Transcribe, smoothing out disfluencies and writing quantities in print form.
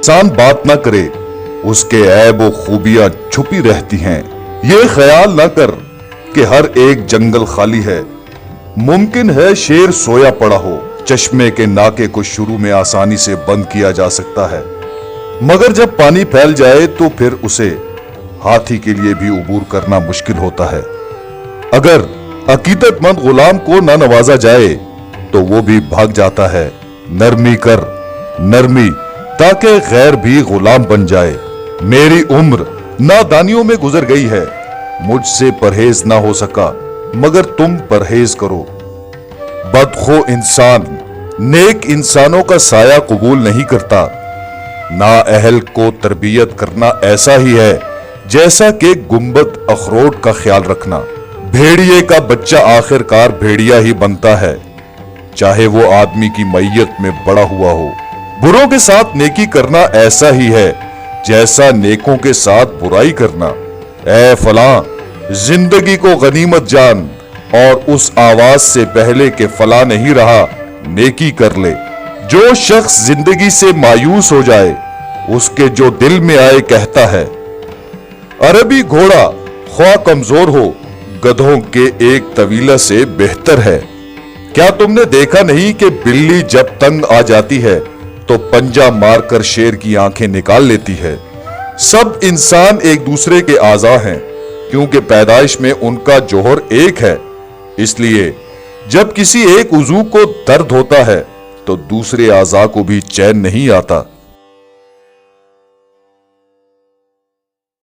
इंसान बात ना करे उसके ऐब व खूबियां छुपी रहती हैं। ये ख्याल ना कर कि हर एक जंगल खाली है। मुमकिन है शेर सोया पड़ा हो, चश्मे के नाके को शुरू में आसानी से बंद किया जा सकता है, मगर जब पानी फैल जाए तो फिर उसे हाथी के लिए भी उबूर करना मुश्किल होता है। अगर अकीदतमंद गुलाम को ना नवाजा जाए तो वो भी भाग जाता है। नरमी कर, नरमी, ताकि गैर भी गुलाम बन जाए। मेरी उम्र नादानियों में गुजर गई है, मुझसे परहेज ना हो सका, मगर तुम परहेज करो। बदखो इंसान नेक इंसानों का साया कबूल नहीं करता। ना अहल को तरबियत करना ऐसा ही है जैसा कि गुंबद अखरोट का ख्याल रखना। भेड़िए का बच्चा आखिरकार भेड़िया ही बनता है, चाहे वो आदमी की मैयत में बड़ा हुआ हो। बुरों के साथ नेकी करना ऐसा ही है जैसा नेकों के साथ बुराई करना। ऐ फलां, जिंदगी को गनीमत जान और उस आवाज से पहले के फलां नहीं रहा, नेकी कर ले। जो शख्स जिंदगी से मायूस हो जाए उसके जो दिल में आए कहता है। अरबी घोड़ा ख्वाह कमजोर हो, गधों के एक तवीला से बेहतर है। क्या तुमने देखा नहीं कि बिल्ली जब तंग आ जाती है तो पंजा मारकर शेर की आंखें निकाल लेती है। सब इंसान एक दूसरे के आज़ा हैं, क्योंकि पैदाइश में उनका जौहर एक है। इसलिए जब किसी एक उज़ू को दर्द होता है तो दूसरे आज़ा को भी चैन नहीं आता।